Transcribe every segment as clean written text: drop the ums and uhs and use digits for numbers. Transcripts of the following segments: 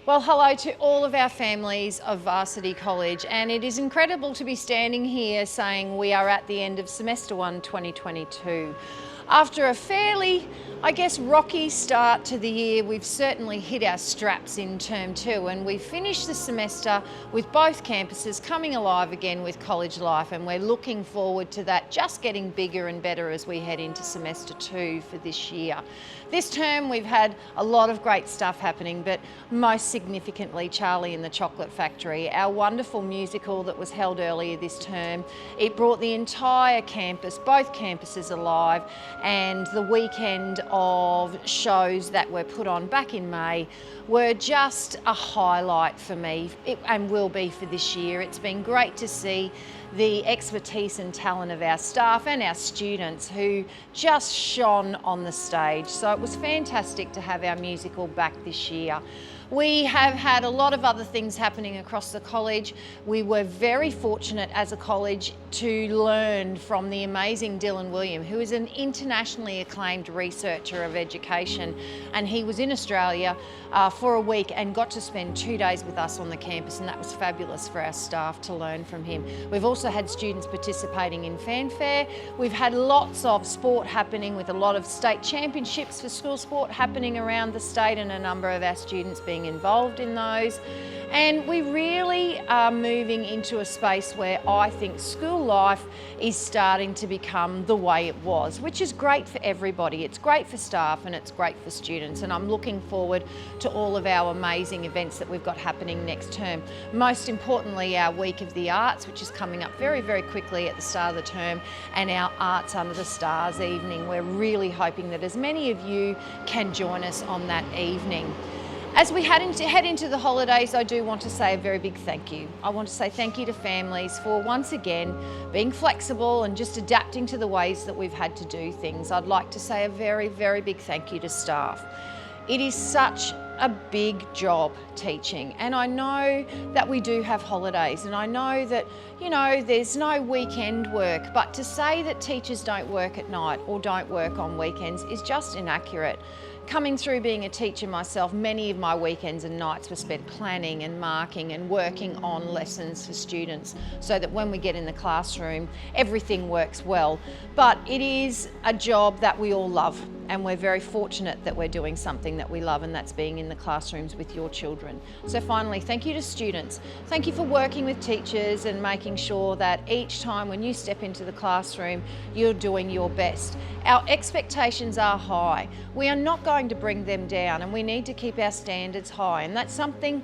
Well, hello to all of our families of Varsity College, and it is incredible to be standing here saying we are at the end of semester 1 2022. After a fairly, rocky start to the year, we've certainly hit our straps in term 2, and we've finished the semester with both campuses coming alive again with college life, and we're looking forward to that just getting bigger and better as we head into semester 2 for this year. This term we've had a lot of great stuff happening, but most significantly Charlie and the Chocolate Factory, our wonderful musical that was held earlier this term. It brought the entire campus, both campuses alive, and the weekend of shows that were put on back in May were just a highlight for me and will be for this year. It's been great to see the expertise and talent of our staff and our students who just shone on the stage. So it was fantastic to have our musical back this year. We have had a lot of other things happening across the college. We were very fortunate as a college to learn from the amazing Dylan William, who is an internationally acclaimed researcher of education, and he was in Australia for a week and got to spend 2 days with us on the campus, and that was fabulous for our staff to learn from him. We've also had students participating in fanfare. We've had lots of sport happening with a lot of state championships for school sport happening around the state, and a number of our students being involved in those. And we really are moving into a space where I think school life is starting to become the way it was, which is great for everybody. It's great for staff and it's great for students, and I'm looking forward to all of our amazing events that we've got happening next term. Most importantly, our Week of the Arts, which is coming up very, very quickly at the start of the term, and our Arts Under the Stars evening. We're really hoping that as many of you can join us on that evening. As we head into the holidays, I do want to say a very big thank you. I want to say thank you to families for once again being flexible and just adapting to the ways that we've had to do things. I'd like to say a very, very big thank you to staff. It is such a big job teaching, and I know that we do have holidays, and I know that, there's no weekend work, but to say that teachers don't work at night or don't work on weekends is just inaccurate. Coming through being a teacher myself, many of my weekends and nights were spent planning and marking and working on lessons for students so that when we get in the classroom, everything works well. But it is a job that we all love, and we're very fortunate that we're doing something that we love, and that's being in the classrooms with your children. So finally, thank you to students. Thank you for working with teachers and making sure that each time when you step into the classroom, you're doing your best. Our expectations are high. We are not going to bring them down, and we need to keep our standards high, and that's something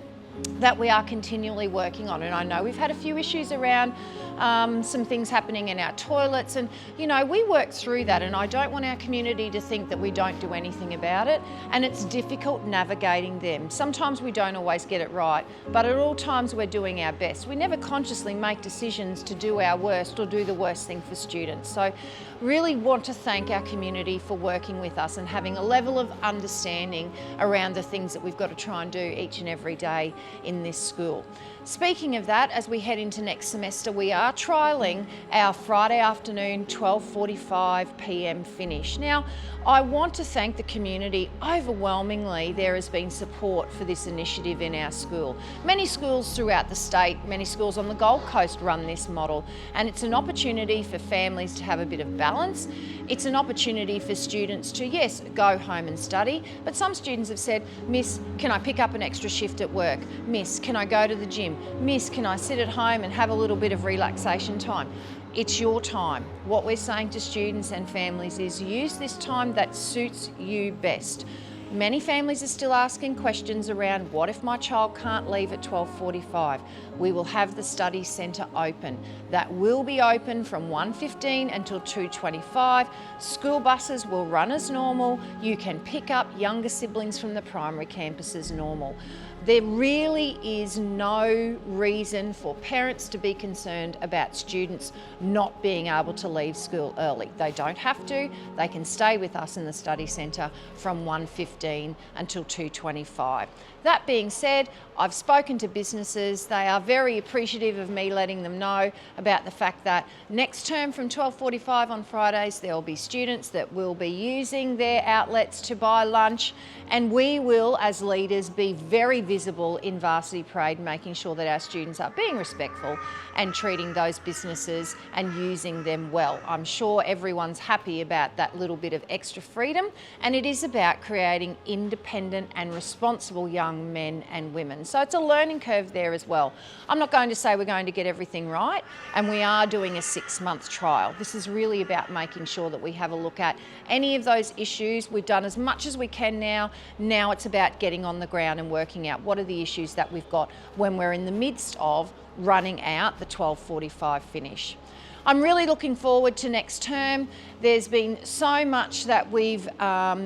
that we are continually working on. And I know we've had a few issues around some things happening in our toilets, and we work through that, and I don't want our community to think that we don't do anything about it, and it's difficult navigating them. Sometimes we don't always get it right, but at all times we're doing our best. We never consciously make decisions to do our worst or do the worst thing for students. So really want to thank our community for working with us and having a level of understanding around the things that we've got to try and do each and every day in this school. Speaking of that, as we head into next semester, we are trialling our Friday afternoon 12:45 p.m. finish. Now, I want to thank the community. Overwhelmingly, there has been support for this initiative in our school. Many schools throughout the state, many schools on the Gold Coast run this model, and it's an opportunity for families to have a bit of balance. It's an opportunity for students to, yes, go home and study, but some students have said, "Miss, can I pick up an extra shift at work? Miss, can I go to the gym? Miss, can I sit at home and have a little bit of relaxation time?" It's your time. What we're saying to students and families is use this time that suits you best. Many families are still asking questions around, what if my child can't leave at 12:45? We will have the study centre open. That will be open from 1:15 until 2:25. School buses will run as normal. You can pick up younger siblings from the primary campus as normal. There really is no reason for parents to be concerned about students not being able to leave school early. They don't have to. They can stay with us in the study centre from 1:15 until 2:25. That being said, I've spoken to businesses. They are very appreciative of me letting them know about the fact that next term from 12:45 on Fridays, there will be students that will be using their outlets to buy lunch, and we will, as leaders, be very vigilant visible in Varsity Parade, making sure that our students are being respectful and treating those businesses and using them well. I'm sure everyone's happy about that little bit of extra freedom, and it is about creating independent and responsible young men and women. So it's a learning curve there as well. I'm not going to say we're going to get everything right, and we are doing a 6-month trial. This is really about making sure that we have a look at any of those issues. We've done as much as we can now. Now it's about getting on the ground and working out what are the issues that we've got when we're in the midst of running out the 12:45 finish. I'm really looking forward to next term. There's been so much that we've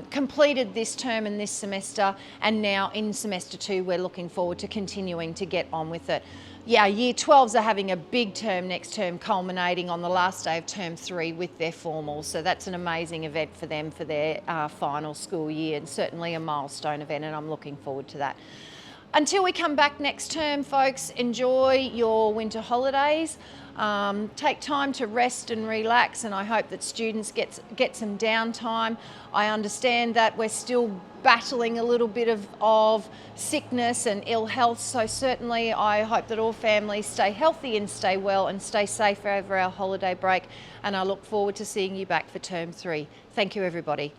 completed this term and this semester, and now in semester 2 we're looking forward to continuing to get on with it. Yeah, year 12s are having a big term next term, culminating on the last day of term 3 with their formals. So that's an amazing event for them for their final school year, and certainly a milestone event, and I'm looking forward to that. Until we come back next term, folks, enjoy your winter holidays. Take time to rest and relax, and I hope that students get some downtime. I understand that we're still battling a little bit of sickness and ill health, so certainly I hope that all families stay healthy and stay well and stay safe over our holiday break, and I look forward to seeing you back for term 3. Thank you, everybody.